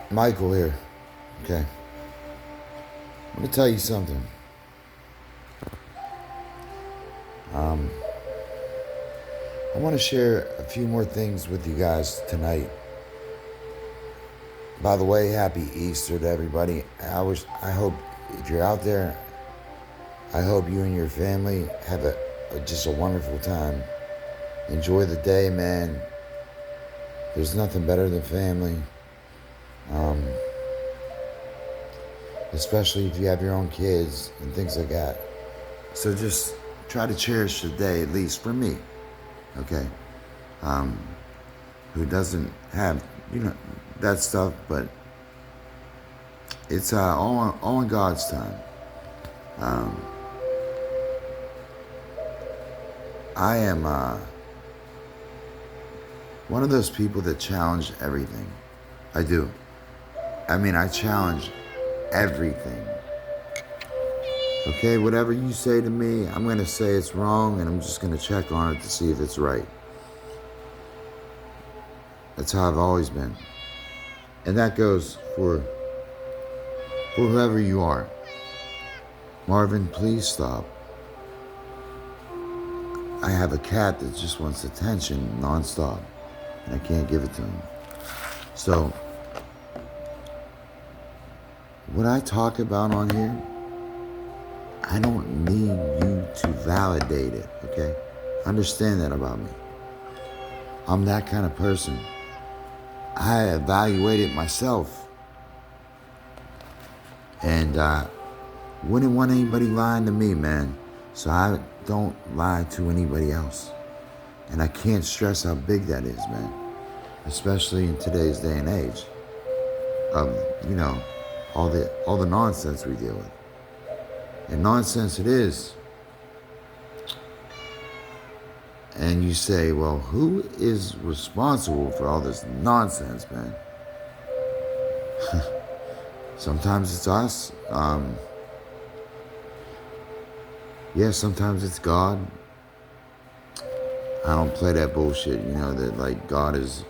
Michael here. Okay. I'm gonna tell you something. I want to share a few more things with you guys tonight. By the way, happy Easter to everybody. I hope if you're out there, I hope you and your family have just a wonderful time. Enjoy the day, man. There's nothing better than family, especially if you have your own kids and things like that. So just try to cherish the day, at least for me. Okay. Who doesn't have that stuff, but it's all in God's time. I am one of those people that challenge everything. I do. I mean, I challenge everything. Okay, whatever you say to me, I'm gonna say it's wrong, and I'm just gonna check on it to see if it's right. That's how I've always been, and that goes for whoever you are. Marvin, please stop. I have a cat that just wants attention nonstop, and I can't give it to him. So, what I talk about on here, I don't need you to validate it, okay? Understand that about me. I'm that kind of person. I evaluate it myself, and wouldn't want anybody lying to me, man. So I don't lie to anybody else. And I can't stress how big that is, man. Especially in today's day and age of, all the nonsense we deal with. And nonsense it is. And you say, well, who is responsible for all this nonsense, man? Sometimes it's us. Sometimes it's God. I don't play that bullshit, that like God is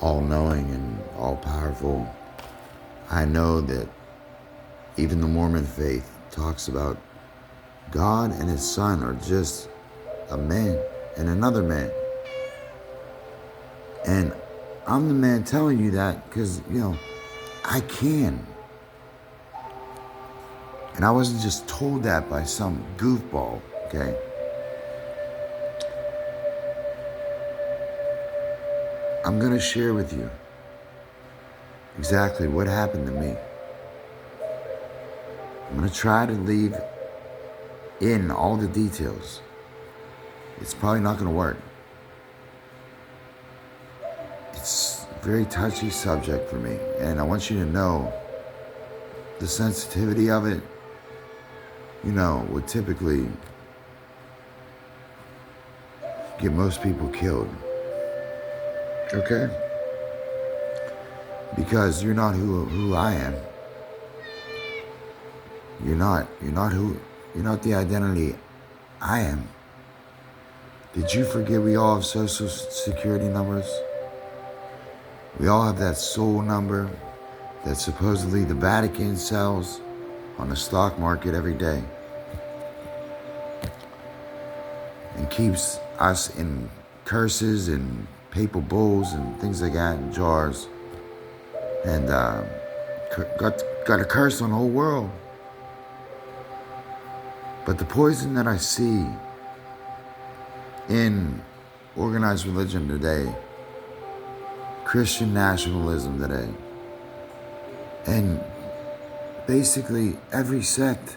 all-knowing and all-powerful. I know that even the Mormon faith talks about God and his son are just a man and another man. And I'm the man telling you that because, I can. And I wasn't just told that by some goofball, okay? I'm gonna share with you exactly what happened to me. I'm gonna try to leave in all the details. It's probably not gonna work. It's a very touchy subject for me, and I want you to know the sensitivity of it, would typically get most people killed. Okay? Because you're not who I am. You're not the identity I am. Did you forget we all have social security numbers? We all have that soul number that supposedly the Vatican sells on the stock market every day and keeps us in curses and papal bulls and things like that in jars, and got a curse on the whole world. But the poison that I see in organized religion today, Christian nationalism today, and basically every sect,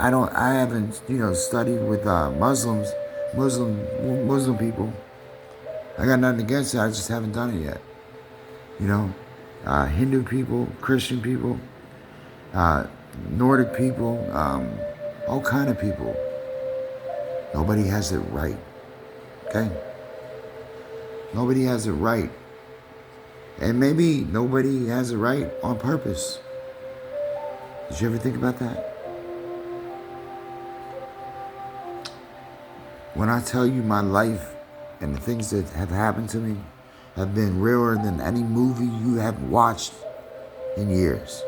I haven't, studied with Muslim people. I got nothing against it, I just haven't done it yet. Hindu people, Christian people, Nordic people, all kind of people. Nobody has it right, okay? Nobody has it right. And maybe nobody has it right on purpose. Did you ever think about that? When I tell you my life and the things that have happened to me, have been realer than any movie you have watched in years.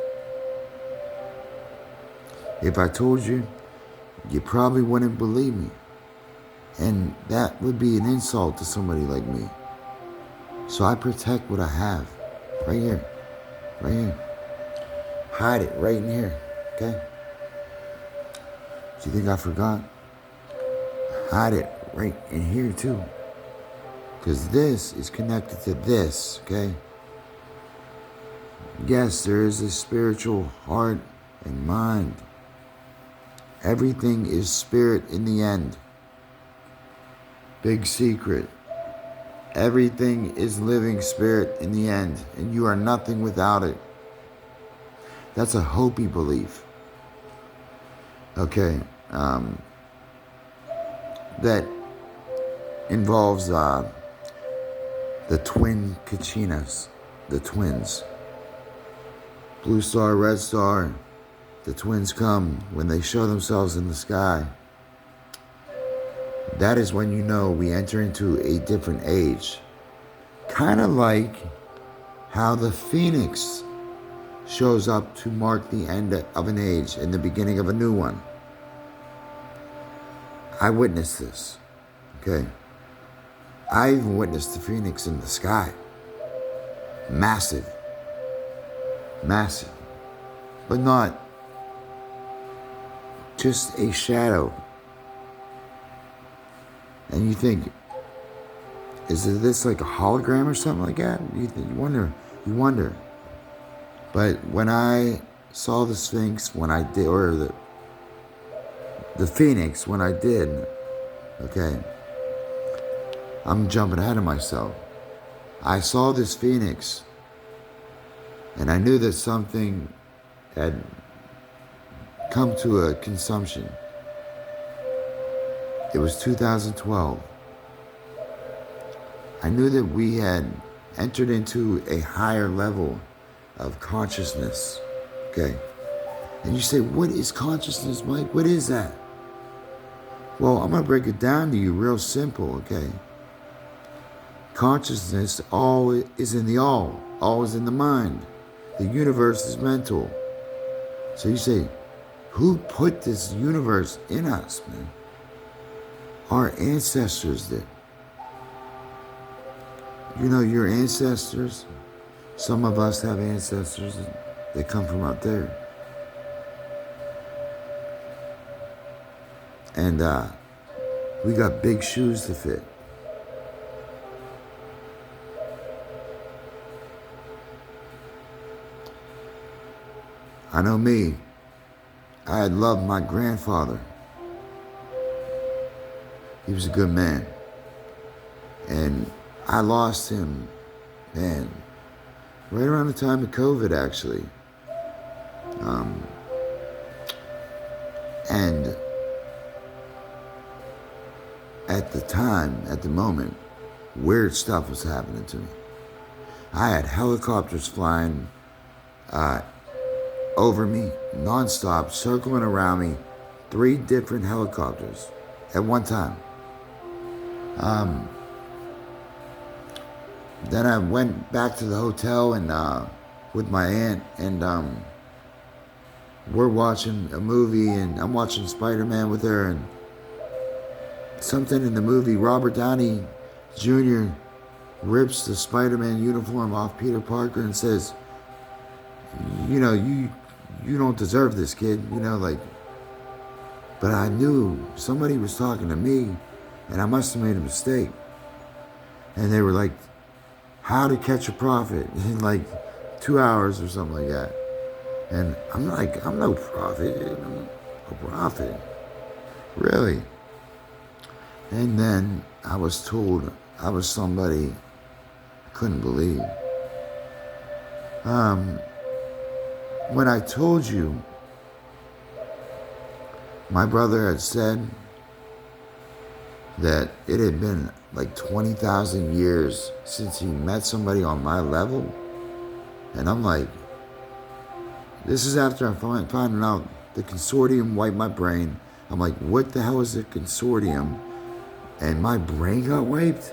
If I told you, you probably wouldn't believe me. And that would be an insult to somebody like me. So I protect what I have. Right here. Right here. Hide it right in here. Okay? Do you think I forgot? Hide it right in here too. Because this is connected to this, okay? Yes, there is a spiritual heart and mind. Everything is spirit in the end. Big secret. Everything is living spirit in the end, and you are nothing without it. That's a Hopi belief. Okay, that involves the twin Kachinas, the twins. Blue star, red star, the twins come when they show themselves in the sky. That is when you know we enter into a different age. Kind of like how the phoenix shows up to mark the end of an age and the beginning of a new one. I witnessed this, okay? I even witnessed the phoenix in the sky. Massive. Massive. But not just a shadow. And you think, is this like a hologram or something like that? You wonder. But when I saw the Sphinx, when I did, or the Phoenix, when I did, okay, I'm jumping ahead of myself. I saw this Phoenix, and I knew that something had come to a consumption. It was 2012. I knew that we had entered into a higher level of consciousness, okay? And you say, what is consciousness, Mike? What is that? Well, I'm gonna break it down to you real simple, okay? Consciousness, all is in the all is in the mind. The universe is mental. So you say, who put this universe in us, man? Our ancestors did. You know, your ancestors, some of us have ancestors that come from out there. And we got big shoes to fit. I know me. I had loved my grandfather. He was a good man. And I lost him, man, right around the time of COVID, actually. And at the time, at the moment, weird stuff was happening to me. I had helicopters flying over me, nonstop, circling around me, 3 different helicopters at one time. Then I went back to the hotel and with my aunt, and we're watching a movie, and I'm watching Spider-Man with her, and something in the movie, Robert Downey Jr. rips the Spider-Man uniform off Peter Parker and says, you know, you don't deserve this, kid, you know, like. But I knew somebody was talking to me, and I must have made a mistake. And they were like, how to catch a prophet in like 2 hours or something like that. And I'm like, I'm no prophet. I'm a prophet. Really? And then I was told I was somebody I couldn't believe. When I told you, my brother had said that it had been like 20,000 years since he met somebody on my level. And I'm like, this is after I'm finding out the consortium wiped my brain. I'm like, what the hell is the consortium? And my brain got wiped?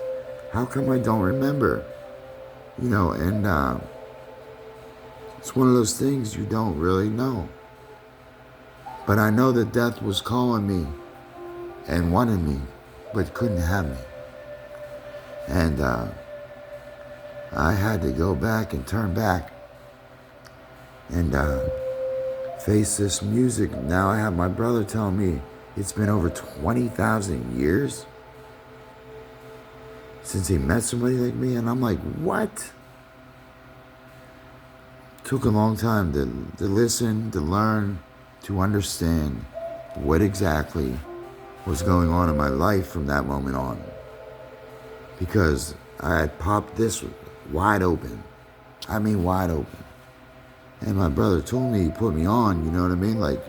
How come I don't remember? And it's one of those things you don't really know. But I know that death was calling me and wanted me, but couldn't have me. And I had to go back and turn back and face this music. Now I have my brother telling me it's been over 20,000 years since he met somebody like me. And I'm like, what? Took a long time to listen, to learn, to understand what exactly was going on in my life from that moment on. Because I had popped this wide open. I mean wide open. And my brother told me, he put me on, you know what I mean? Like,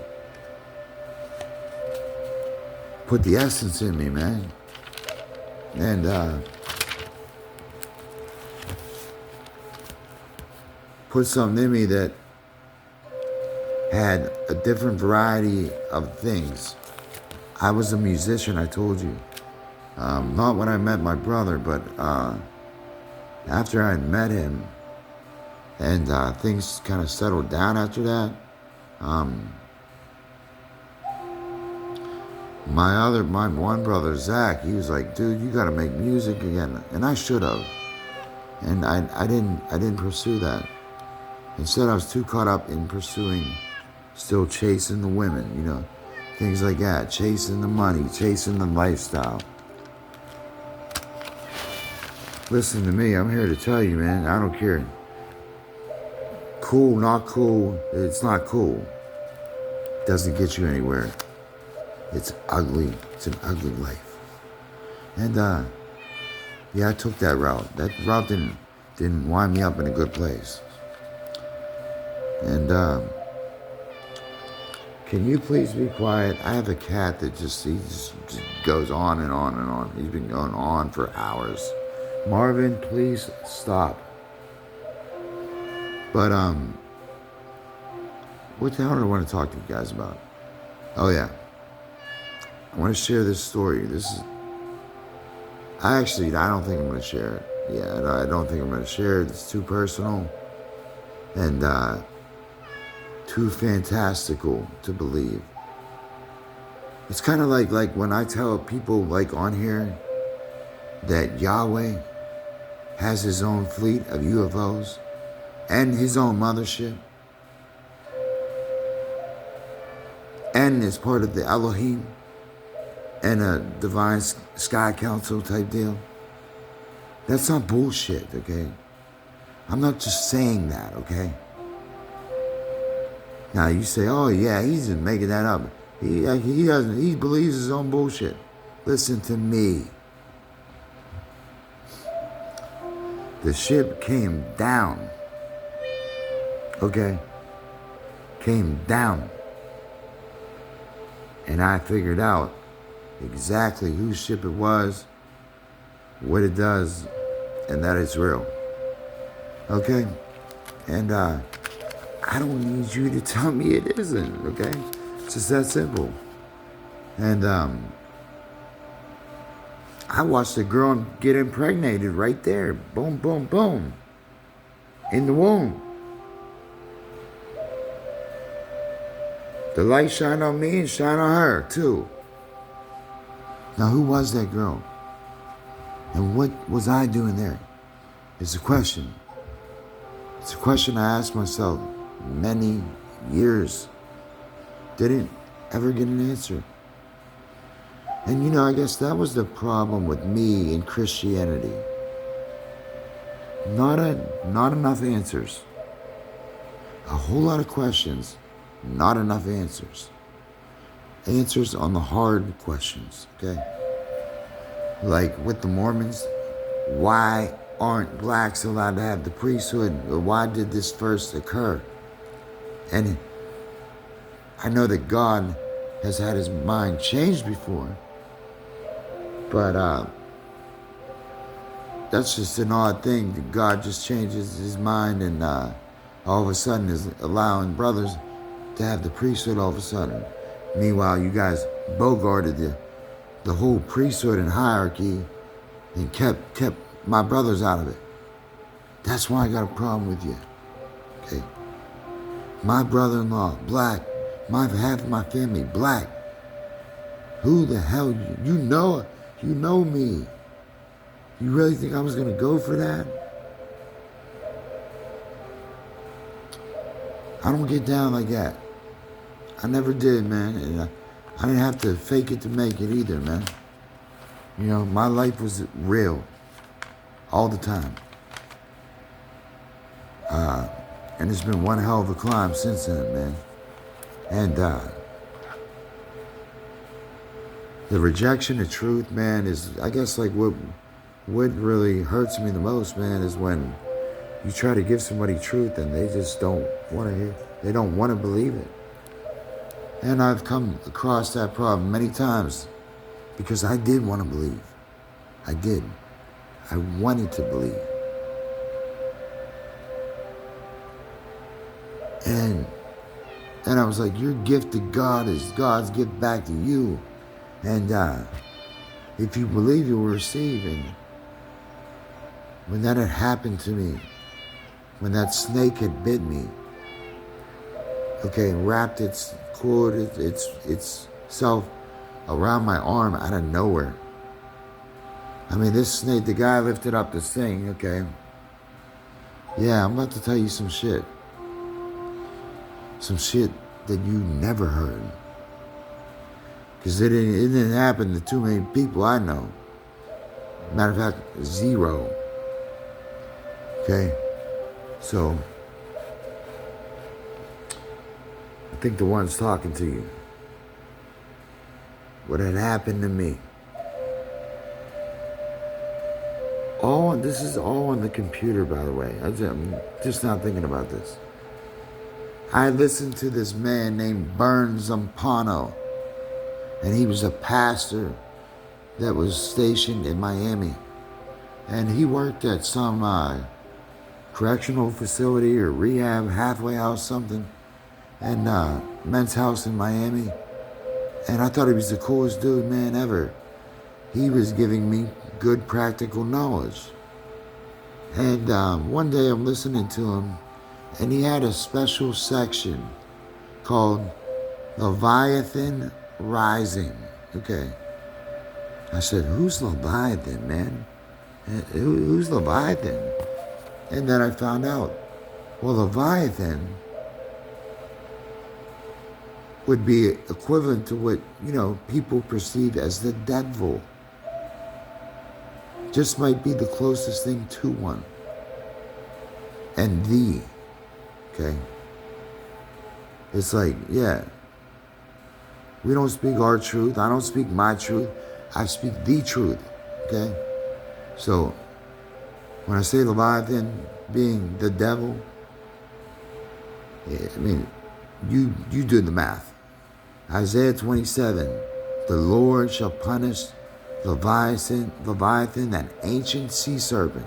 put the essence in me, man. And put something in me that had a different variety of things. I was a musician, I told you. Not when I met my brother, but after I had met him, and things kind of settled down after that. My one brother, Zach, he was like, dude, you gotta make music again. And I should have. And I didn't pursue that. Instead, I was too caught up in pursuing, still chasing the women, things like that, chasing the money, chasing the lifestyle. Listen to me, I'm here to tell you, man, I don't care. Cool, not cool, it's not cool. Doesn't get you anywhere. It's ugly. It's an ugly life. And yeah, I took that route. That route didn't wind me up in a good place. And can you please be quiet? I have a cat that just goes on and on and on. He's been going on for hours. Marvin, please stop. But what the hell do I want to talk to you guys about? Oh yeah, I want to share this story. I don't think I'm going to share it. Yeah, I don't think I'm going to share it. It's too personal and too fantastical to believe. It's kind of like when I tell people like on here that Yahweh has his own fleet of UFOs and his own mothership and is part of the Elohim and a divine sky council type deal. That's not bullshit, okay? I'm not just saying that, okay? Now you say, oh yeah, he's just making that up. He believes his own bullshit. Listen to me. The ship came down. Okay? Came down. And I figured out exactly whose ship it was, what it does, and that it's real. Okay? And I don't need you to tell me it isn't, okay? It's just that simple. And I watched a girl get impregnated right there. Boom, boom, boom. In the womb. The light shined on me and shined on her, too. Now, who was that girl? And what was I doing there? It's a question. It's a question I asked myself many years. Didn't ever get an answer. And I guess that was the problem with me in Christianity. Not enough answers. A whole lot of questions, not enough answers. Answers on the hard questions, okay? Like with the Mormons, why aren't blacks allowed to have the priesthood? Or why did this first occur? And I know that God has had his mind changed before, but that's just an odd thing that God just changes his mind and all of a sudden is allowing brothers to have the priesthood all of a sudden. Meanwhile, you guys bogarted the whole priesthood and hierarchy and kept my brothers out of it. That's why I got a problem with you. Okay. My brother-in-law, black. Half of my family, black. Who the hell, you know me. You really think I was gonna go for that? I don't get down like that. I never did, man. And I didn't have to fake it to make it either, man. You know, my life was real. All the time. And it's been one hell of a climb since then, man. And the rejection of truth, man, is, I guess, like what really hurts me the most, man, is when you try to give somebody truth and they just don't want to hear, they don't want to believe it. And I've come across that problem many times because I did want to believe. I did. I wanted to believe. And I was like, your gift to God is God's gift back to you. And if you believe, you will receive. And when that had happened to me, when that snake had bit me, okay, and wrapped its cord, itself around my arm out of nowhere. I mean, this snake, the guy lifted up this thing, okay. Yeah, I'm about to tell you some shit. Some shit that you never heard. Because it didn't happen to too many people I know. Matter of fact, zero. Okay? So, I think the one's talking to you. What had happened to me. This is all on the computer, by the way. I'm just not thinking about this. I listened to this man named Bern Zampano, and he was a pastor that was stationed in Miami. And he worked at some correctional facility or rehab, halfway house, something, and men's house in Miami. And I thought he was the coolest dude, man, ever. He was giving me good practical knowledge. And one day I'm listening to him, and he had a special section called Leviathan Rising. Okay. I said, who's Leviathan, man? Who's Leviathan? And then I found out, well, Leviathan would be equivalent to what, people perceive as the devil. Just might be the closest thing to one. And okay? It's like, yeah. We don't speak our truth. I don't speak my truth. I speak the truth, okay? So, when I say Leviathan being the devil, I mean, you do the math. Isaiah 27, the Lord shall punish Leviathan, that ancient sea serpent,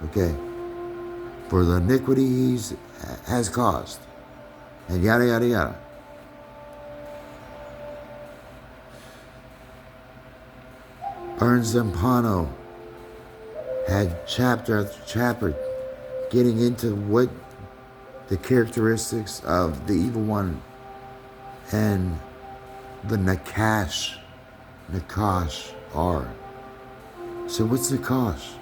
okay, for the iniquity he has caused, and yada, yada, yada. Bern Zampano had chapter after chapter getting into what the characteristics of the evil one and the Nakash are. So what's Nakash?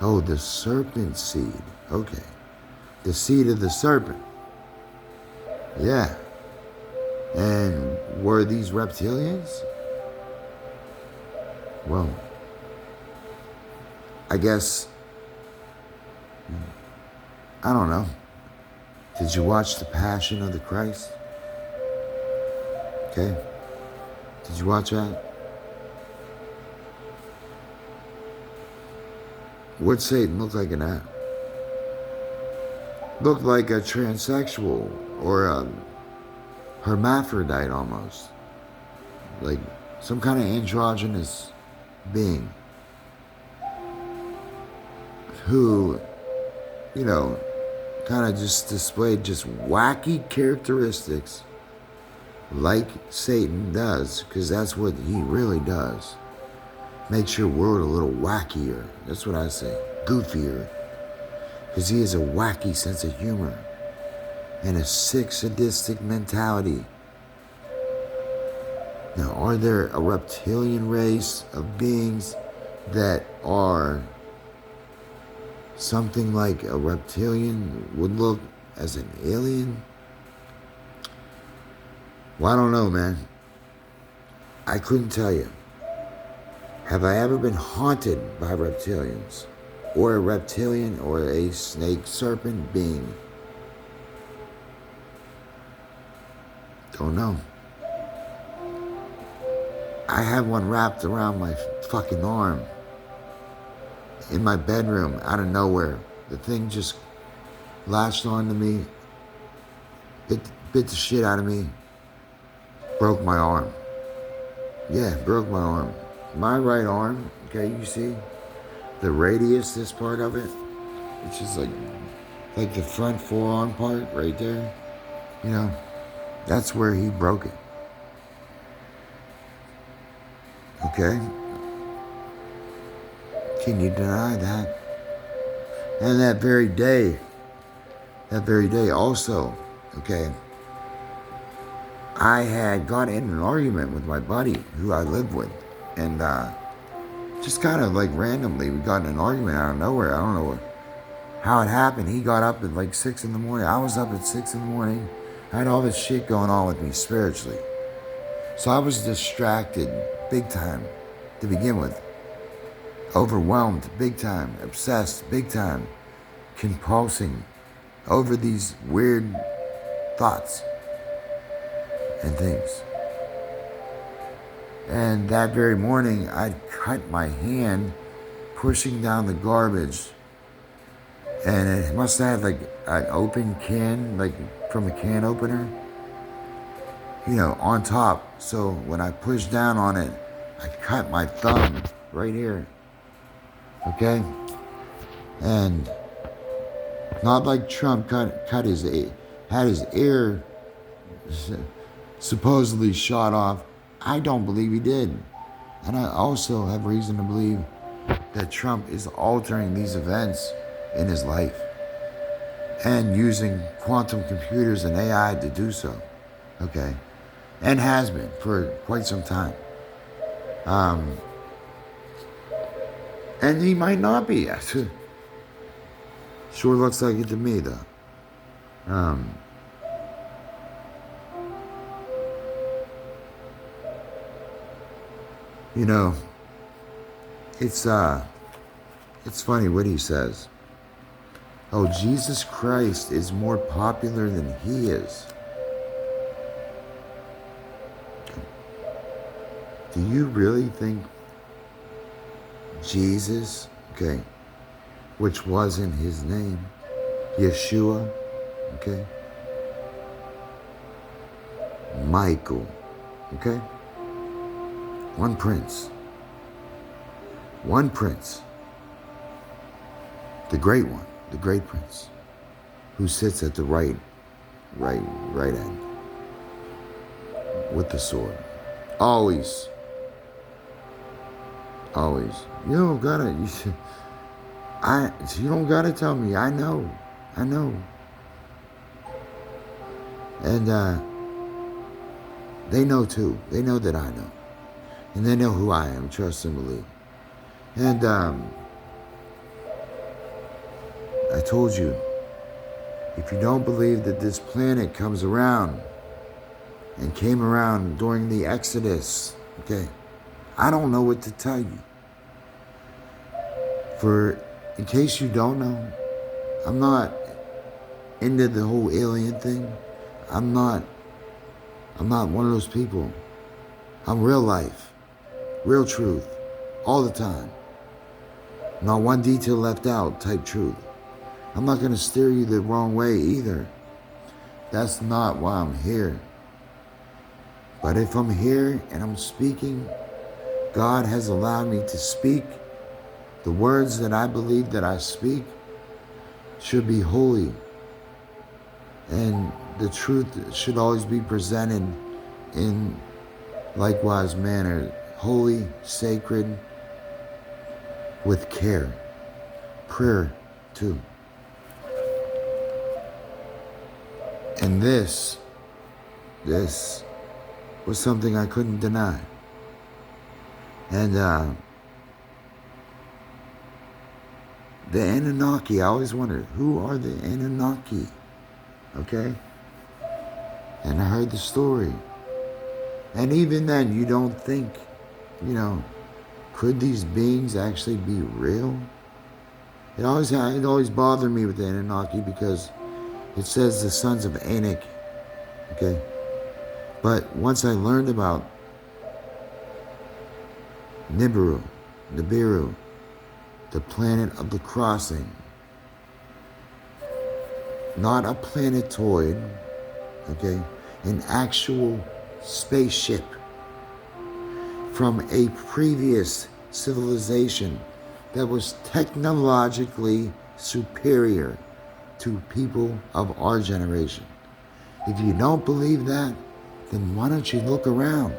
Oh, the serpent seed. Okay. The seed of the serpent. Yeah. And were these reptilians? Well, I guess, I don't know. Did you watch The Passion of the Christ? Okay. Did you watch that? What'd Satan look like in that? Looked like a transsexual or a hermaphrodite almost. Like some kind of androgynous being who, kind of just displayed just wacky characteristics like Satan does, because that's what he really does. makes your world a little wackier. That's what I say. Goofier. Because he has a wacky sense of humor and a sick, sadistic mentality. Now, are there a reptilian race of beings that are something like a reptilian would look as an alien? Well, I don't know, man. I couldn't tell you. Have I ever been haunted by reptilians? Or a reptilian or a snake serpent being? Don't know. I have one wrapped around my fucking arm. In my bedroom, out of nowhere. The thing just latched onto me, bit the shit out of me, broke my arm. Yeah, broke my arm. My right arm, okay, you see? The radius, this part of it, which is like the front forearm part right there, you know, that's where he broke it. Okay? Can you deny that? And that very day also, okay, I had got in an argument with my buddy who I lived with, and just kind of like randomly, we got in an argument out of nowhere. I don't know how it happened. He got up at like 6 in the morning. I was up at 6 in the morning. I had all this shit going on with me spiritually. So I was distracted big time to begin with. Overwhelmed big time. Obsessed big time. Compulsing over these weird thoughts and things. And that very morning, I'd cut my hand pushing down the garbage. And it must have like an open can, like from a can opener, you know, on top. So when I pushed down on it, I cut my thumb right here. Okay? And not like Trump had his ear supposedly shot off. I don't believe he did. And I also have reason to believe that Trump is altering these events in his life and using quantum computers and AI to do so. Okay? And has been for quite some time. And he might not be. Sure looks like it to me, though. You know, it's funny what he says. Oh, Jesus Christ is more popular than he is. Do you really think Jesus, okay, which was in his name, Yeshua, okay, Michael, okay, one prince, the great one, the great prince, who sits at the right end with the sword, always. You don't gotta. You don't gotta tell me. I know. And they know too. They know that I know, and they know who I am. Trust and believe. And I told you, if you don't believe that this planet comes around and came around during the Exodus, okay, I don't know what to tell you. In case you don't know, I'm not into the whole alien thing. I'm not one of those people. I'm real life, real truth, all the time. Not one detail left out type truth. I'm not going to steer you the wrong way either. That's not why I'm here. But if I'm here and I'm speaking, God has allowed me to speak. The words that I believe that I speak should be holy. And the truth should always be presented in likewise manner. Holy, sacred, with care. Prayer, too. And this was something I couldn't deny. And the Anunnaki, I always wondered, who are the Anunnaki? Okay? And I heard the story. And even then, you don't think, could these beings actually be real? It always bothered me with the Anunnaki because it says the sons of Anak. Okay? But once I learned about Nibiru, the planet of the crossing, not a planetoid, okay, an actual spaceship from a previous civilization that was technologically superior to people of our generation. If you don't believe that, then why don't you look around?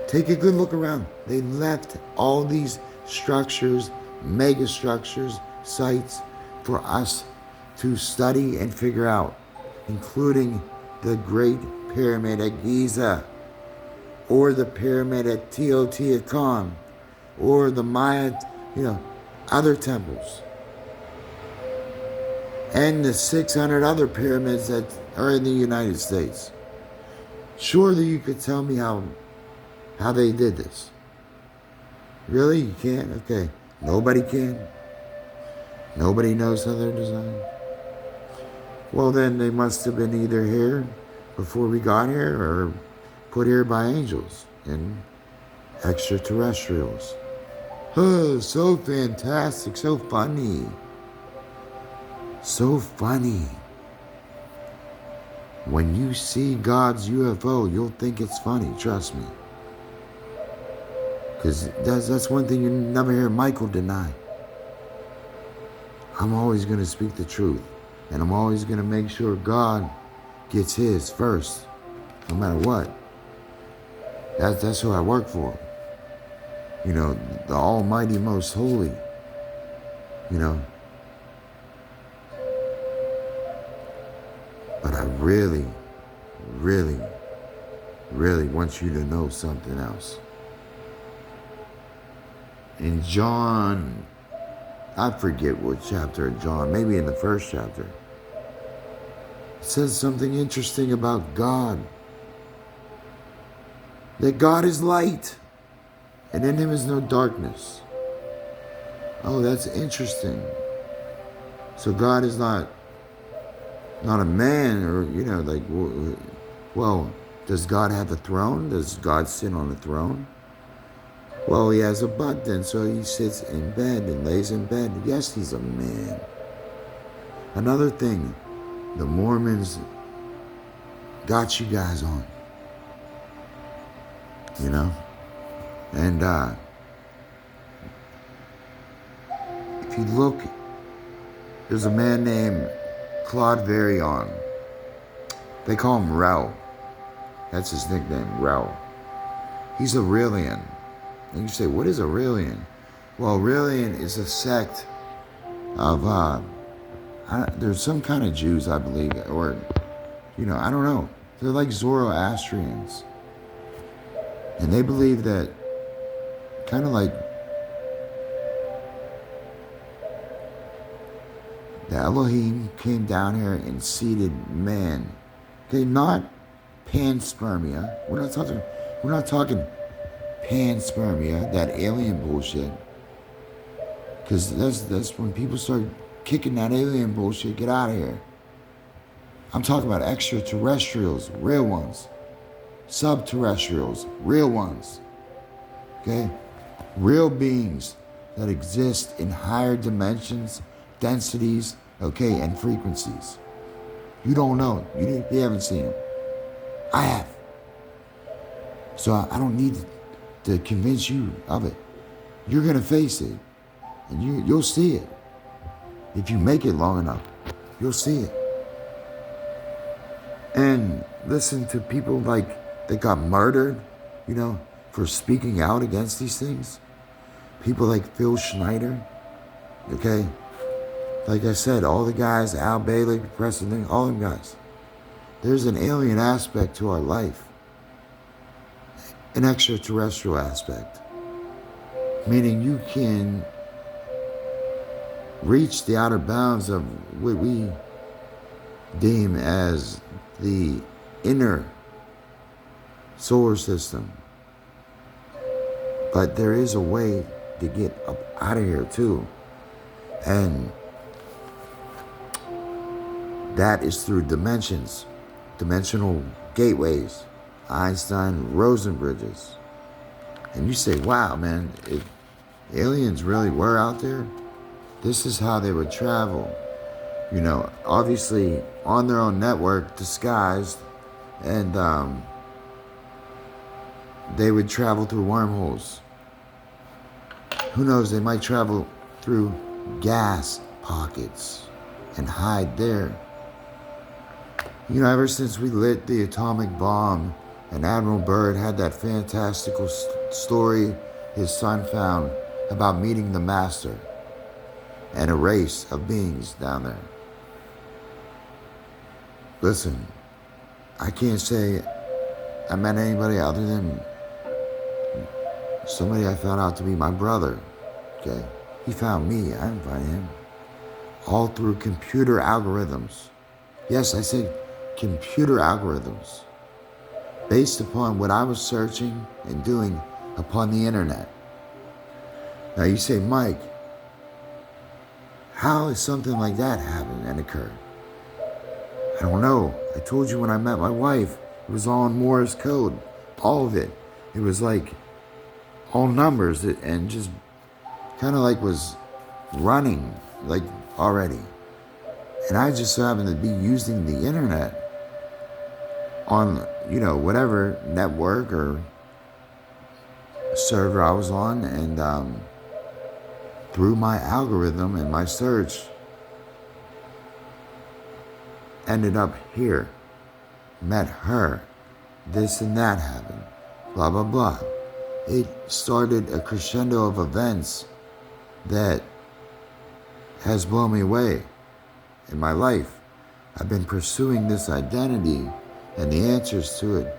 Take a good look around. They left all these structures, mega structures, sites for us to study and figure out, including the Great Pyramid at Giza, or the Pyramid at Teotihuacan, or the Maya, other temples, and the 600 other pyramids that are in the United States. Surely you could tell me how they did this. Really? You can't? Okay. Nobody can? Nobody knows how they're designed? Well, then they must have been either here before we got here or put here by angels and extraterrestrials. Oh, so fantastic, so funny. So funny. When you see God's UFO, you'll think it's funny, trust me. Because that's one thing you never hear Michael deny. I'm always going to speak the truth. And I'm always going to make sure God gets his first, no matter what. That's who I work for. The Almighty Most Holy. But I really, really, really want you to know something else. In John, I forget what chapter of John, maybe in the first chapter, it says something interesting about God. That God is light, and in him is no darkness. Oh, that's interesting. So God is not a man, or, well, does God have a throne? Does God sit on a throne? Well, he has a butt then, so he sits in bed and lays in bed. Yes, he's a man. Another thing, the Mormons got you guys on. And if you look, there's a man named Claude Varion. They call him Rel. That's his nickname, Rel. He's a Aurelian. And you say, what is Aurelian? Well, Aurelian is a sect of, there's some kind of Jews, I believe, or, I don't know. They're like Zoroastrians. And they believe that, kind of like, the Elohim came down here and seeded man. Okay, not panspermia. We're not talking panspermia, that alien bullshit. Because that's when people start kicking that alien bullshit, get out of here. I'm talking about extraterrestrials, real ones. Subterrestrials, real ones. Okay? Real beings that exist in higher dimensions, densities, okay, and frequencies. You don't know. You haven't seen them. I have. So I don't need to convince you of it. You're going to face it. And you'll see it. If you make it long enough, you'll see it. And listen to people like that got murdered, for speaking out against these things. People like Phil Schneider, okay? Like I said, all the guys, Al Bailey, Preston, all them guys. There's an alien aspect to our life, an extraterrestrial aspect, meaning you can reach the outer bounds of what we deem as the inner solar system. But there is a way to get up out of here too. And that is through dimensions, dimensional gateways, Einstein-Rosen bridges. And you say, wow, man, if aliens really were out there, this is how they would travel. You know, obviously on their own network, disguised, and they would travel through wormholes. Who knows, they might travel through gas pockets and hide there. You know, ever since we lit the atomic bomb and Admiral Byrd had that fantastical story his son found about meeting the master and a race of beings down there. Listen, I can't say I met anybody other than somebody I found out to be my brother, okay? He found me, I didn't find him. All through computer algorithms. Yes, I said computer algorithms. Based upon what I was searching and doing upon the internet. Now you say, Mike, how is something like that happen and occur? I don't know. I told you when I met my wife, it was all in Morse code. All of it. It was like all numbers and just kind of like was running like already. And I just so happened to be using the internet on, you know, whatever network or server I was on, and through my algorithm and my search, ended up here, met her, this and that happened, blah, blah, blah. It started a crescendo of events that has blown me away in my life. I've been pursuing this identity and the answers to it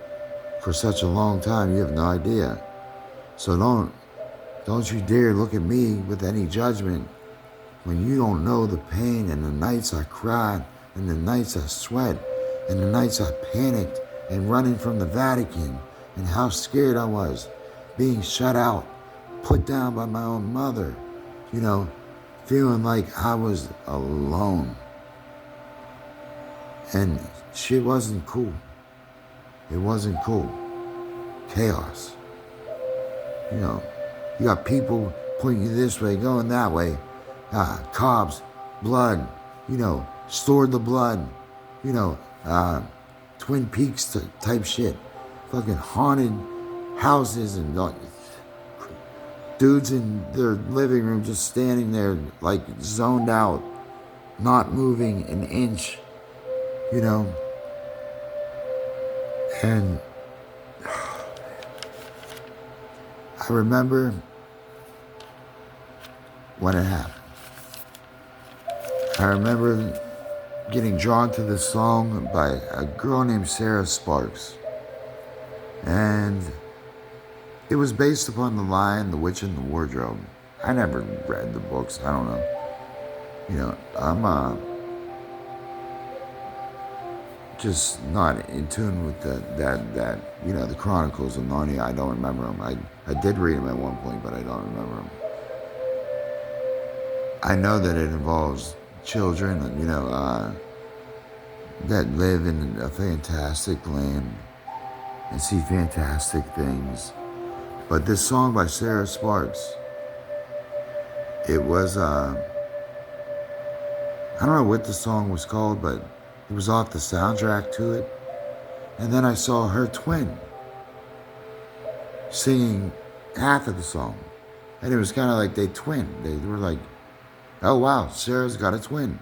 for such a long time, you have no idea. So don't you dare look at me with any judgment when you don't know the pain and the nights I cried and the nights I sweat and the nights I panicked and running from the Vatican and how scared I was, being shut out, put down by my own mother, you know, feeling like I was alone. And shit wasn't cool. It wasn't cool. Chaos. You know, you got people pointing you this way, going that way. Cops, blood, you know, stored the blood, you know, Twin Peaks type shit. Fucking haunted houses and dudes in their living room just standing there like zoned out, not moving an inch, you know. And I remember when it happened. I remember getting drawn to this song by a girl named Sarah Sparks. And it was based upon The Lion, the Witch, and the Wardrobe. I never read the books. I don't know. You know, I'm just not in tune with that you know, the Chronicles of Narnia. I don't remember them. I did read them at one point, but I don't remember them. I know that it involves children, you know, that live in a fantastic land and see fantastic things. But this song by Sarah Sparks, it was, I don't know what the song was called, but it was off the soundtrack to it. And then I saw her twin singing half of the song. And it was kind of like they twinned. They were like, oh wow, Sarah's got a twin.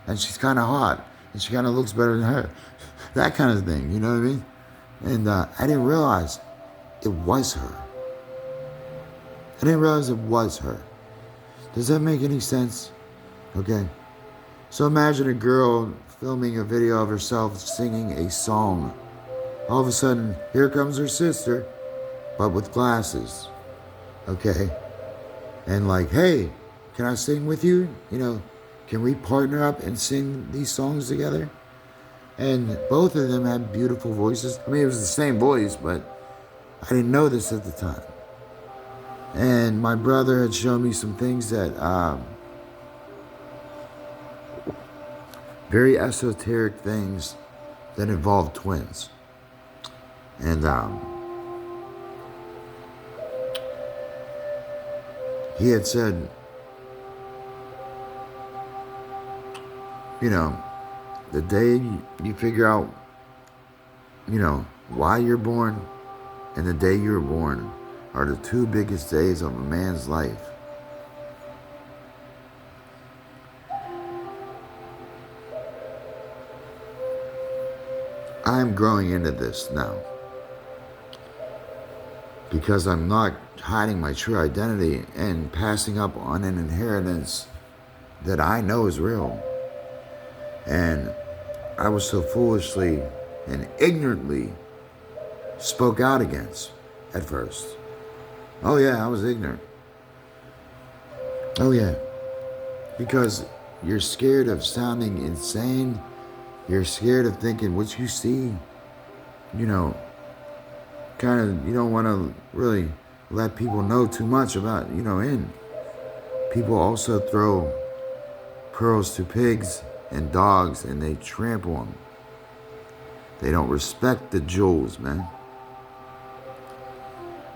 And she's kind of hot. And she kind of looks better than her. That kind of thing, you know what I mean? And I didn't realize it was her. I didn't realize it was her. Does that make any sense? Okay. So imagine a girl filming a video of herself singing a song. All of a sudden, here comes her sister, but with glasses. Okay. And like, hey, can I sing with you? Can we partner up and sing these songs together? And both of them had beautiful voices. I mean, it was the same voice, but I didn't know this at the time. And my brother had shown me some things that, very esoteric things that involve twins. And he had said, the day you figure out, why you're born and the day you were born are the two biggest days of a man's life. I'm growing into this now because I'm not hiding my true identity and passing up on an inheritance that I know is real. And I was so foolishly and ignorantly spoke out against at first. Oh yeah, I was ignorant. Oh yeah. Because you're scared of sounding insane. You're scared of thinking what you see, you don't want to really let people know too much about, people also throw pearls to pigs and dogs and they trample them. They don't respect the jewels, man.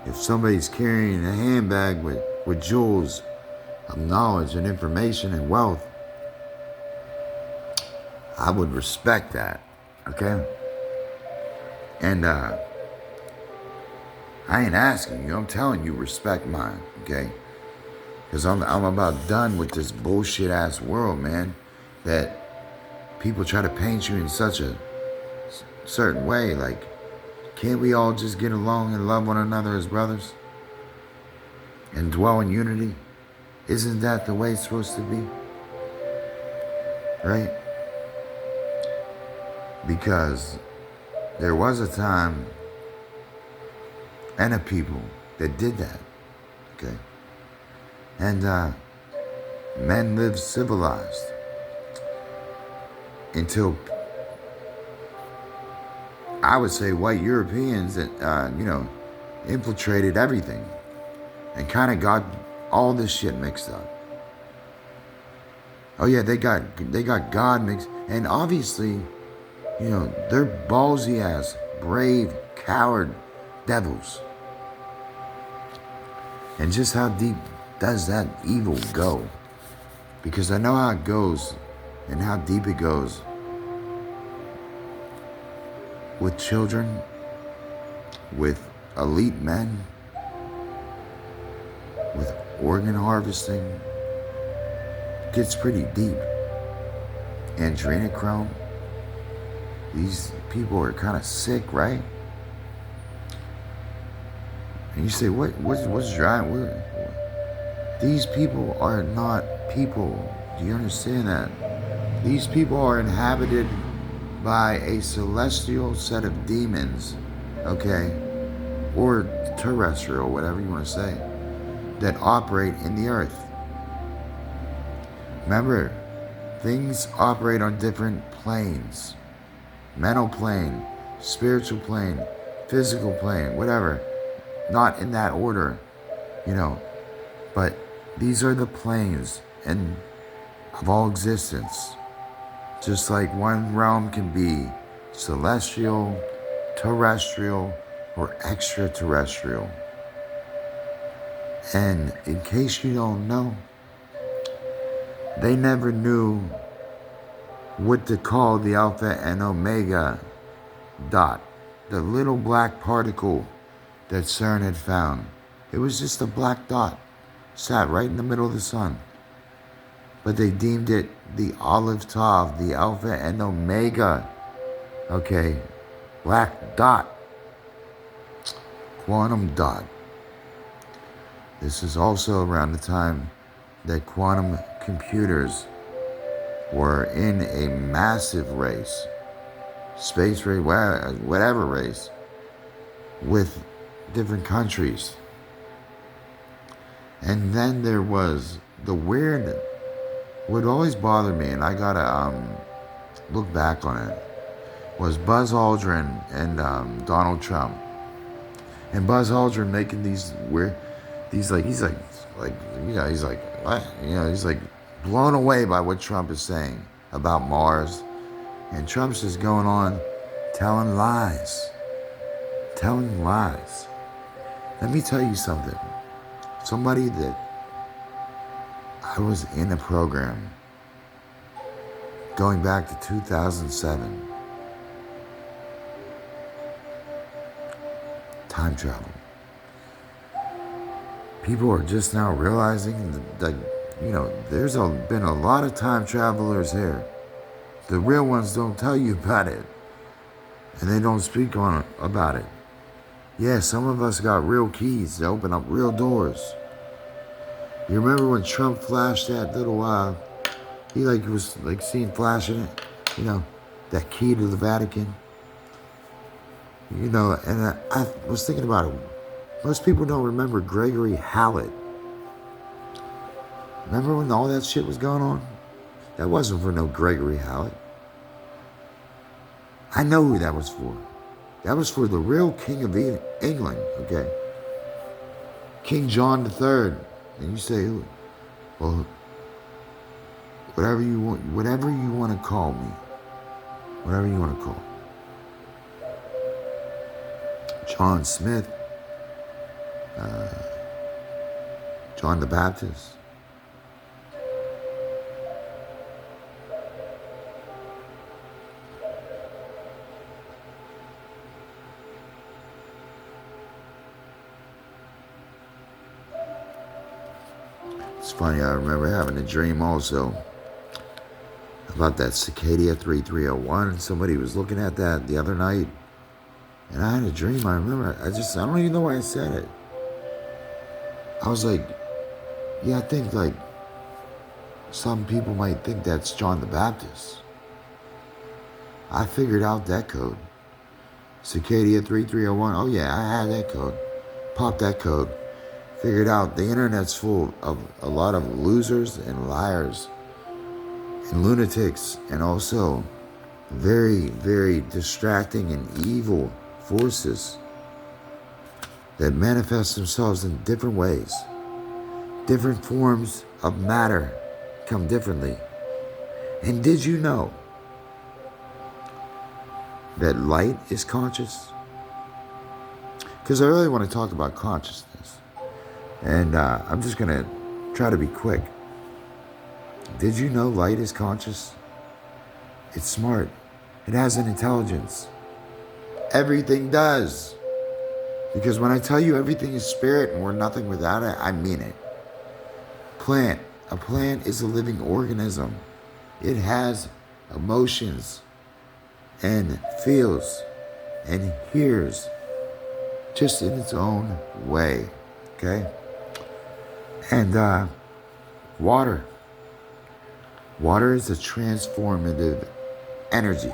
If somebody's carrying a handbag with jewels of knowledge and information and wealth, I would respect that, okay? And I ain't asking you, I'm telling you, respect mine, okay? Because I'm about done with this bullshit ass world, man, that people try to paint you in such a certain way. Like, can't we all just get along and love one another as brothers? And dwell in unity? Isn't that the way it's supposed to be? Right? Because there was a time and a people that did that, okay? And men lived civilized until, I would say, white Europeans that, infiltrated everything and kind of got all this shit mixed up. Oh yeah, they got God mixed, and obviously, they're ballsy ass, brave, coward devils. And just how deep does that evil go? Because I know how it goes and how deep it goes with children, with elite men, with organ harvesting. It gets pretty deep. Adrenochrome. These people are kind of sick, right? And you say, what's driving? These people are not people. Do you understand that? These people are inhabited by a celestial set of demons, okay? Or terrestrial, whatever you want to say, that operate in the earth. Remember, things operate on different planes. Mental plane, spiritual plane, physical plane, whatever. Not in that order, but these are the planes of all existence. Just like one realm can be celestial, terrestrial, or extraterrestrial. And in case you don't know, they never knew what to call the Alpha and Omega dot, the little black particle that CERN had found. It was just a black dot, sat right in the middle of the sun. But they deemed it the Aleph Tav, the Alpha and Omega, okay, black dot, quantum dot. This is also around the time that quantum computers were in a massive race, space race, whatever race, with different countries. And then there was the weird, what always bothered me, and I gotta look back on it, was Buzz Aldrin and Donald Trump. And Buzz Aldrin making these weird, he's like, he's like, what? He's like blown away by what Trump is saying about Mars. And Trump's just going on telling lies. Telling lies. Let me tell you something. Somebody that I was in a program going back to 2007. Time travel. People are just now realizing that there's been a lot of time travelers here. The real ones don't tell you about it. And they don't speak on about it. Yeah, some of us got real keys to open up real doors. You remember when Trump flashed that little, he was seen flashing it, that key to the Vatican? And I was thinking about it. Most people don't remember Gregory Hallett. Remember when all that shit was going on? That wasn't for no Gregory Hallett. I know who that was for. That was for the real King of England, okay? King John III. And you say, well, whatever you want to call me. Whatever you want to call me. John Smith, John the Baptist. It's funny, I remember having a dream also about that Cicada 3301. Somebody was looking at that the other night. And I had a dream, I remember. I don't even know why I said it. I was like, yeah, I think some people might think that's John the Baptist. I figured out that code. Cicada 3301. Oh yeah, I had that code. Popped that code. Figured out the internet's full of a lot of losers and liars and lunatics, and also very, very distracting and evil forces that manifest themselves in different ways. Different forms of matter come differently. And did you know that light is conscious? Because I really want to talk about consciousness. And I'm just going to try to be quick. Did you know light is conscious? It's smart. It has an intelligence. Everything does. Because when I tell you everything is spirit and we're nothing without it, I mean it. Plant. A plant is a living organism. It has emotions and feels and hears just in its own way. Okay? And water. Water is a transformative energy.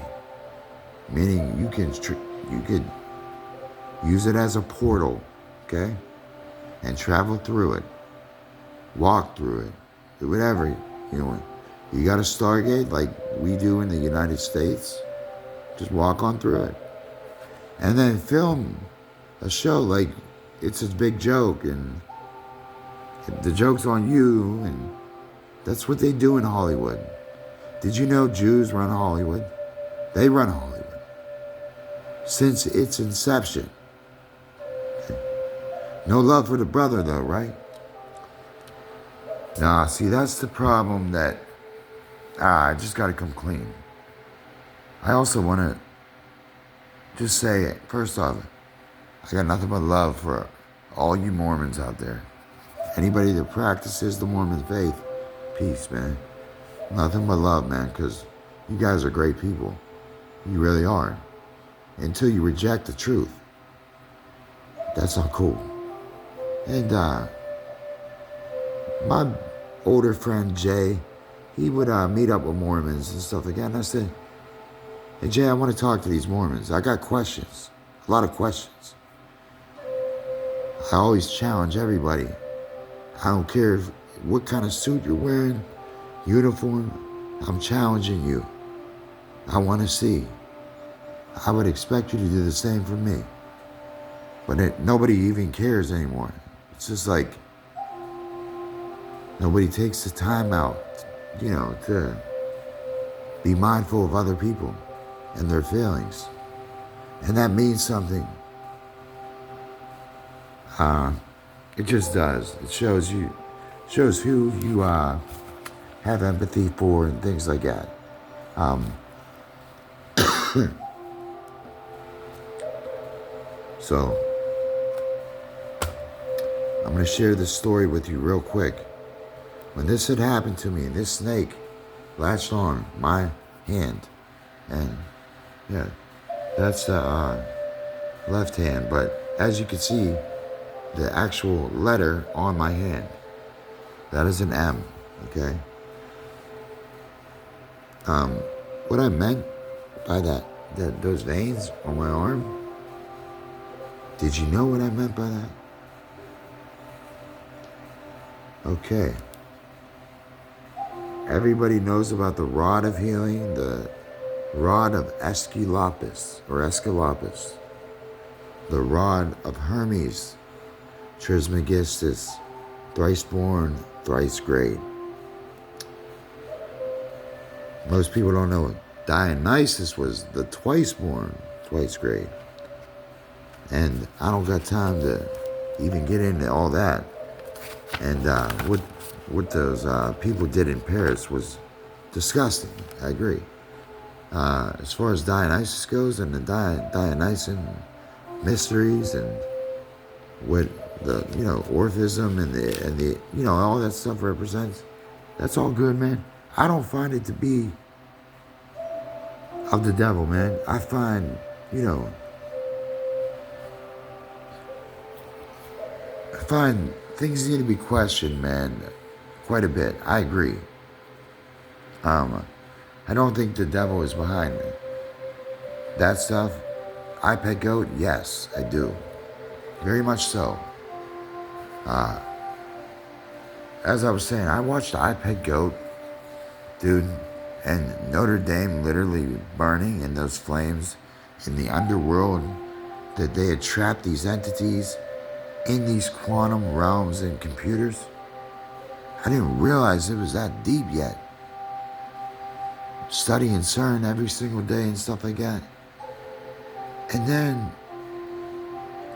Meaning you could use it as a portal, okay? And travel through it. Walk through it. Do whatever, You got a Stargate like we do in the United States. Just walk on through it. And then film a show like it's a big joke and the joke's on you, and that's what they do in Hollywood. Did you know Jews run Hollywood? They run Hollywood. Since its inception. No love for the brother though, right? Nah, see, that's the problem that I just gotta come clean. I also wanna just say, first off, I got nothing but love for all you Mormons out there. Anybody that practices the Mormon faith, peace, man. Nothing but love, man, because you guys are great people. You really are. Until you reject the truth. That's not cool. And My older friend Jay, he would meet up with Mormons and stuff like that. And I said, hey Jay, I want to talk to these Mormons. I got questions, a lot of questions. I always challenge everybody. I don't care what kind of suit you're wearing, uniform, I'm challenging you. I want to see. I would expect you to do the same for me. But nobody even cares anymore. It's just like nobody takes the time out, to be mindful of other people and their feelings. And that means something. It just does. It shows who you have empathy for and things like that. So, I'm going to share this story with you real quick. When this had happened to me, this snake latched on my hand. And, yeah, that's the left hand. But as you can see, the actual letter on my hand, that is an M, okay? What I meant by those veins on my arm, did you know what I meant by that? Okay. Everybody knows about the rod of healing, the rod of Aesculapius, the rod of Hermes Trismegistus, thrice born, thrice great. Most people don't know Dionysus was the twice born, twice great. And I don't got time to even get into all that. And what those people did in Paris was disgusting. I agree. As far as Dionysus goes and the Dionysian mysteries and what the Orphism and the all that stuff represents, that's all good, man. I don't find it to be of the devil, man. I find things need to be questioned, man, quite a bit. I agree. I don't think the devil is behind it. That stuff, iPet Goat, yes, I do. Very much so. As I was saying, I watched iPet Goat, dude, and Notre Dame literally burning in those flames in the underworld, that they had trapped these entities in these quantum realms and computers. I didn't realize it was that deep yet. Studying CERN every single day and stuff like that. And then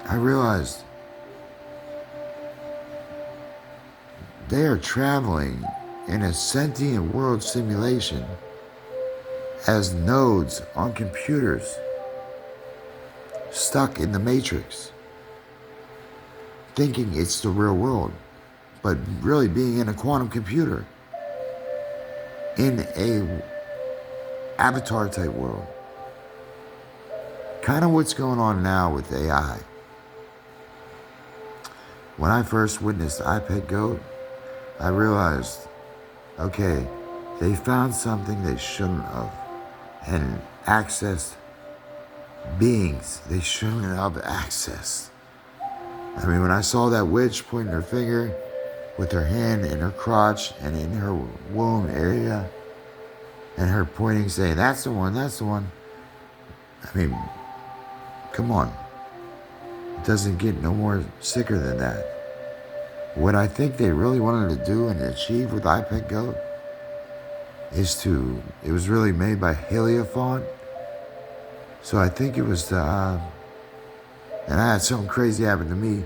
I realized they are traveling in a sentient world simulation as nodes on computers stuck in the matrix, thinking it's the real world, but really being in a quantum computer in a avatar type world. Kind of what's going on now with AI. When I first witnessed iPet Goat, I realized, okay, they found something they shouldn't have and accessed beings they shouldn't have accessed. I mean, when I saw that witch pointing her finger with her hand in her crotch and in her womb area, and her pointing, saying, that's the one, that's the one. I mean, come on. It doesn't get no more sicker than that. What I think they really wanted to do and achieve with iPet Goat is it was really made by Heliofont. So I think it was and I had something crazy happen to me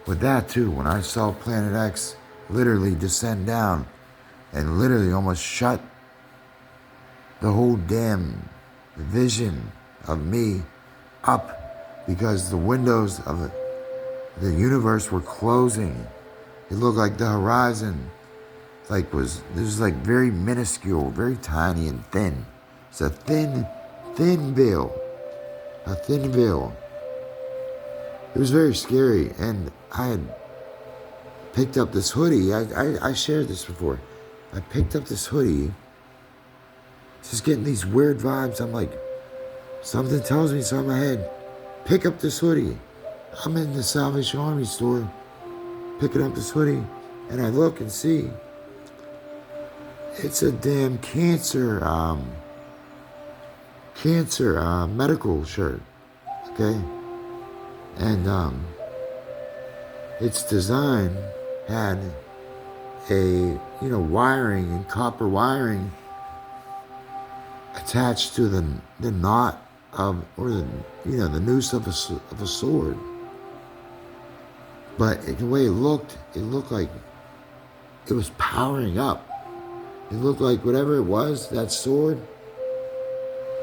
with that too, when I saw Planet X literally descend down and literally almost shut the whole damn vision of me up, because the windows of the universe were closing. It looked like the horizon was very minuscule, very tiny and thin. It's a thin veil. A thin veil. It was very scary, and I had picked up this hoodie. I shared this before. I picked up this hoodie. Just getting these weird vibes. I'm like, something tells me inside my head, pick up this hoodie. I'm in the Salvation Army store, picking up this hoodie, and I look and see it's a damn cancer medical shirt, okay? And its design had a, wiring and copper wiring attached to the knot of, or the noose of a sword. But the way it looked like it was powering up. It looked like whatever it was, that sword,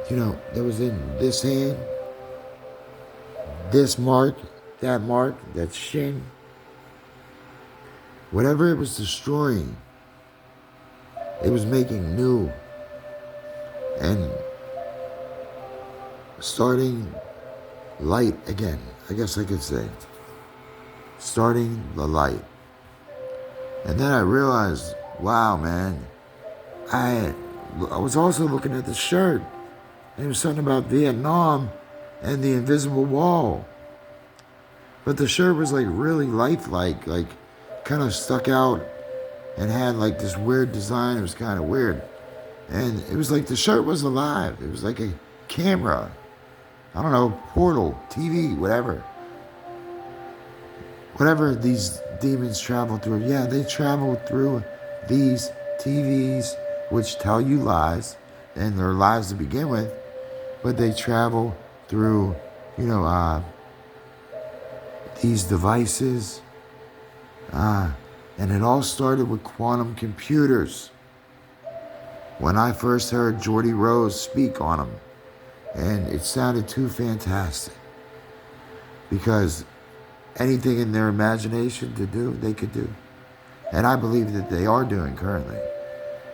that was in this hand, this mark, that shin, whatever it was destroying, it was making new and starting light again, I guess I could say. Starting the light. And then I realized, wow, man, I was also looking at the shirt. And it was something about Vietnam and the invisible wall. But the shirt was like really lifelike, like kind of stuck out and had like this weird design. It was kind of weird. And it was like the shirt was alive. It was like a camera. I don't know, portal, TV, whatever. Whatever these demons travel through. Yeah, they travel through these TVs, which tell you lies, and they're lies to begin with. But they travel through, these devices. And it all started with quantum computers. When I first heard Geordie Rose speak on them, and it sounded too fantastic. Because anything in their imagination to do, they could do. And I believe that they are doing currently.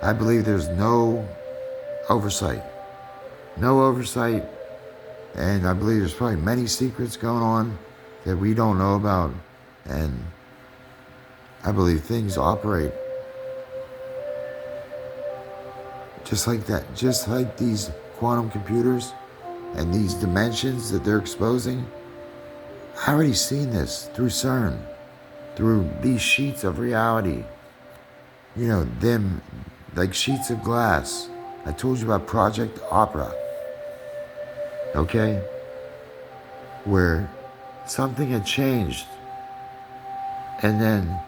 I believe there's no oversight. No oversight. And I believe there's probably many secrets going on that we don't know about. And I believe things operate just like that. Just like these quantum computers and these dimensions that they're exposing. I already seen this through CERN, through these sheets of reality. Them like sheets of glass. I told you about Project Opera. Okay? Where something had changed. And then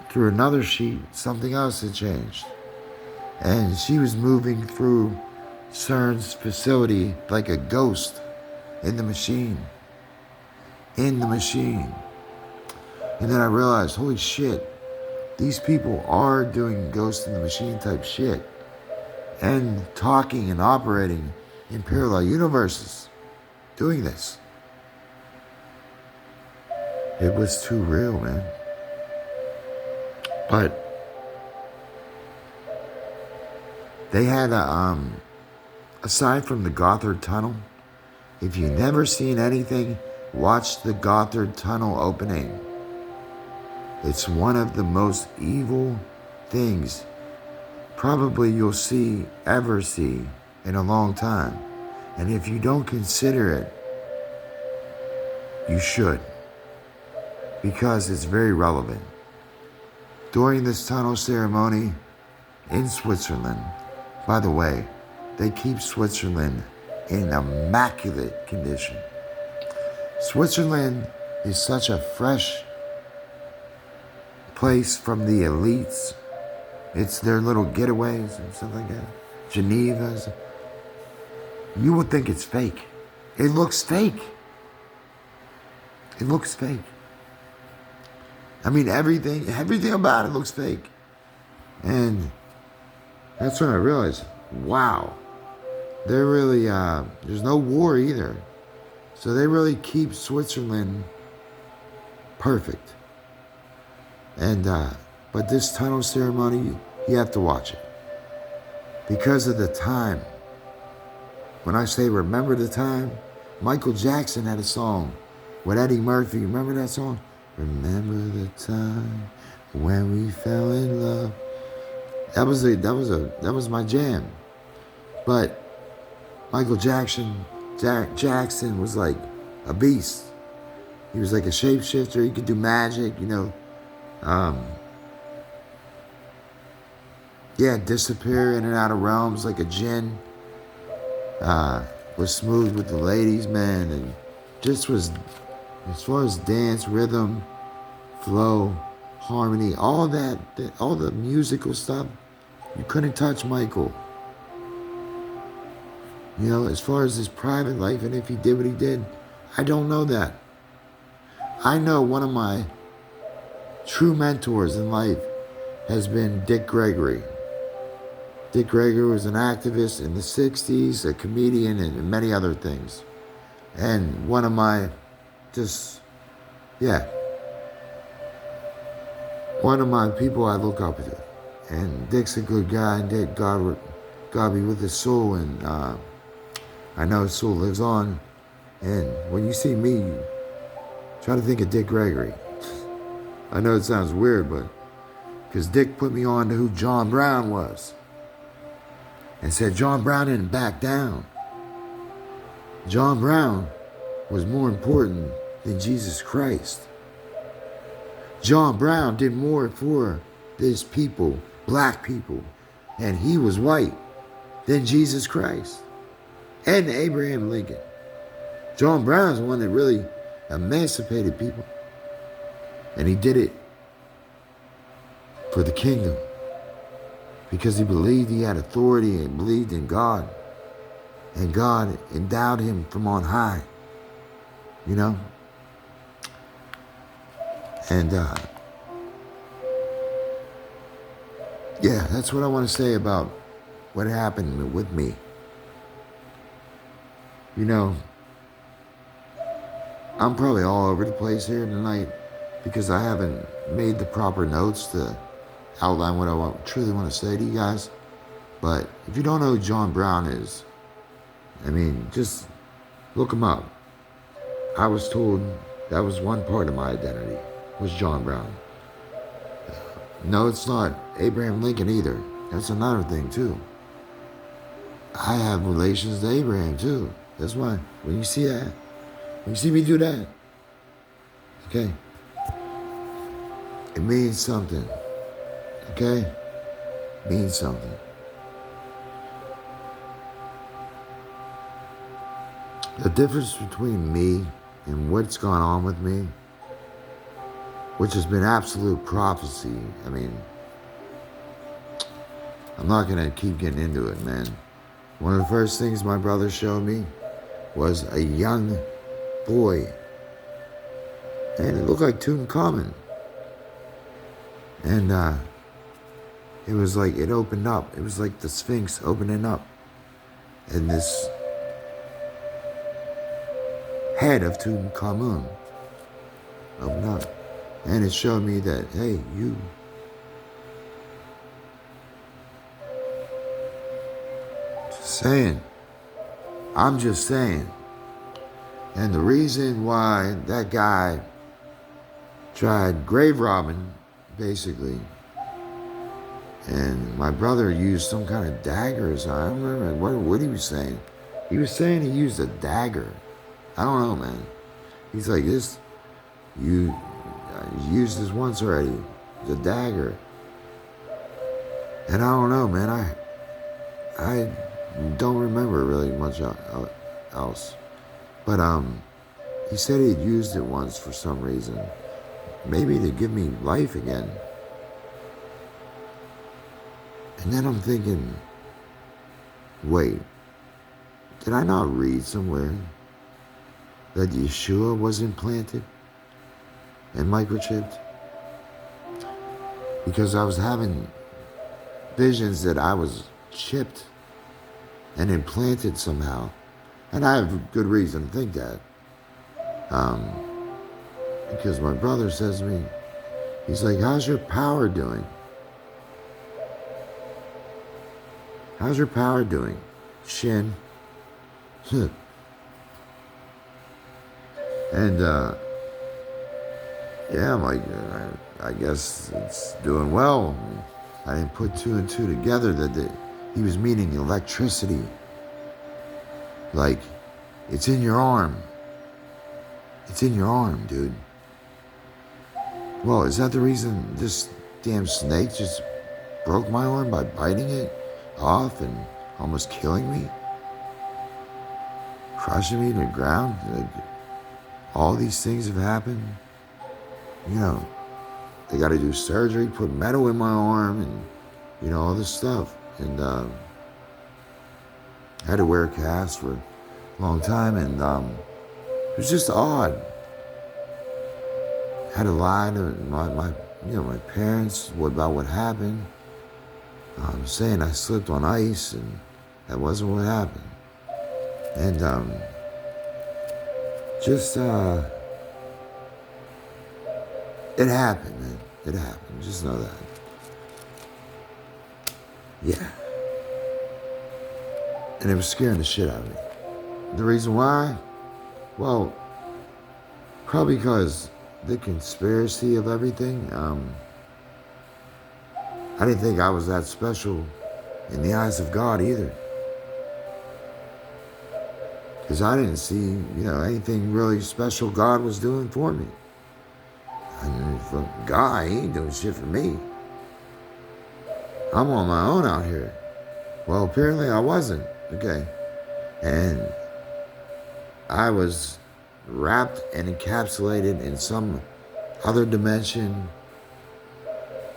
through another sheet, something else had changed. And she was moving through CERN's facility like a ghost in the machine. And then I realized, holy shit, these people are doing ghost in the machine type shit. And talking and operating in parallel universes. Doing this. It was too real, man. But they had aside from the Gothard Tunnel, if you've never seen anything, watch the Gothard Tunnel opening. It's one of the most evil things probably you'll ever see in a long time. And if you don't consider it, you should. Because it's very relevant. During this tunnel ceremony in Switzerland, by the way, they keep Switzerland in immaculate condition. Switzerland is such a fresh place from the elites. It's their little getaways and stuff like that. Geneva's. You would think it's fake. It looks fake. It looks fake. I mean, everything about it looks fake. And that's when I realized, wow, they're really, there's no war either. So they really keep Switzerland perfect. And, but this tunnel ceremony, you have to watch it. Because of the time. When I say remember the time, Michael Jackson had a song with Eddie Murphy. Remember that song? Remember the time When we fell in love. That was my jam. But Michael Jackson was like a beast. He was like a shapeshifter. He could do magic, you know. Yeah, disappear in and out of realms like a djinn. Was smooth with the ladies, man, and just was, as far as dance, rhythm, flow, harmony, all that, all the musical stuff, you couldn't touch Michael. You know, as far as his private life and if he did what he did, I don't know that. I know one of my true mentors in life has been Dick Gregory. Dick Gregory was an activist in the 60s, a comedian, and many other things. And one of my, one of my people I look up to. And Dick's a good guy, and Dick, God be with his soul, and I know his soul lives on. And when you see me, try to think of Dick Gregory. I know it sounds weird, but because Dick put me on to who John Brown was. And said John Brown didn't back down. John Brown was more important than Jesus Christ. John Brown did more for his people, black people, and he was white, than Jesus Christ and Abraham Lincoln. John Brown's the one that really emancipated people. And he did it for the kingdom. Because he believed he had authority and believed in God. And God endowed him from on high. You know? And, yeah, that's what I want to say about what happened with me. You know, I'm probably all over the place here tonight because I haven't made the proper notes to outline what I truly want to say to you guys. But if you don't know who John Brown is, I mean, just look him up. I was told that was one part of my identity, was John Brown. No, it's not Abraham Lincoln either. That's another thing too. I have relations to Abraham too. That's why when you see that, when you see me do that, okay, it means something. Okay? It means something. The difference between me and what's gone on with me, which has been absolute prophecy. I mean, I'm not going to keep getting into it, man. One of the first things my brother showed me was a young boy. And it looked like Tutankhamun. And it was like it opened up. It was like the Sphinx opening up. And this head of Tutankhamun opened up. And it showed me that, hey, you. Just saying. I'm just saying. And the reason why that guy tried grave robbing, basically, and my brother used some kind of dagger or something. I don't remember what he was saying. He was saying he used a dagger. I don't know, man. He's like, this, you used this once already. It's a dagger. And I don't know, man. I don't remember really much else. But he said he'd used it once for some reason. Maybe to give me life again. And then I'm thinking, wait, did I not read somewhere that Yeshua was implanted and microchipped? Because I was having visions that I was chipped and implanted somehow. And I have good reason to think that. Because my brother says to me, he's like, how's your power doing? How's your power doing, Shin? And Yeah, I'm like, I guess it's doing well. I didn't put two and two together that he was meaning electricity. Like, it's in your arm. It's in your arm, dude. Well, is that the reason this damn snake just broke my arm by biting it off and almost killing me? Crushing me to the ground? Like, all these things have happened. You know, they got to do surgery, put metal in my arm, and, all this stuff. And I had to wear a cast for a long time, and it was just odd. I had to lie to my parents about what happened. Saying I slipped on ice, and that wasn't what happened. And it happened, man. It happened. Just know that. Yeah. And it was scaring the shit out of me. The reason why? Well, probably because the conspiracy of everything. I didn't think I was that special in the eyes of God either. Because I didn't see, anything really special God was doing for me. I mean, for God, he ain't doing shit for me. I'm on my own out here. Well, apparently I wasn't. Okay. And I was wrapped and encapsulated in some other dimension,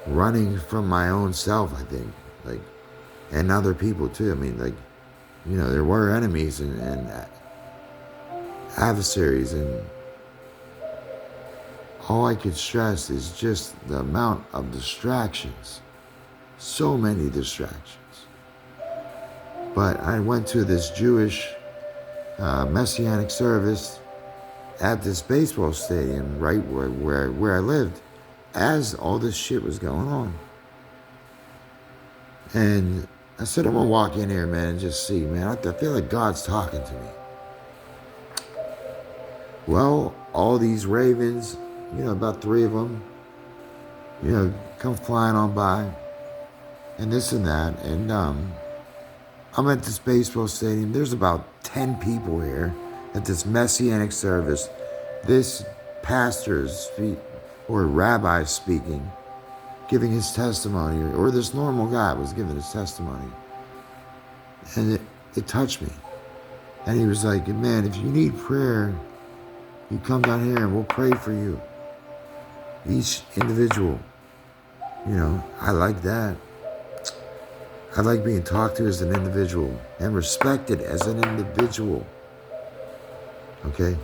running from my own self, I think. Like, and other people too. I mean, like, there were enemies and adversaries, and all I could stress is just the amount of distractions. So many distractions. But I went to this Jewish Messianic service at this baseball stadium right where I lived as all this shit was going on. And I said, I'm gonna walk in here, man, and just see, man. I feel like God's talking to me. Well, all these ravens, about 3 of them, come flying on by, and this and that. And I'm at this baseball stadium. There's about 10 people here at this Messianic service. This pastor or rabbi speaking, giving his testimony, or this normal guy was giving his testimony. And it touched me. And he was like, man, if you need prayer, you come down here and we'll pray for you. Each individual. I like that. I like being talked to as an individual and respected as an individual. Okay?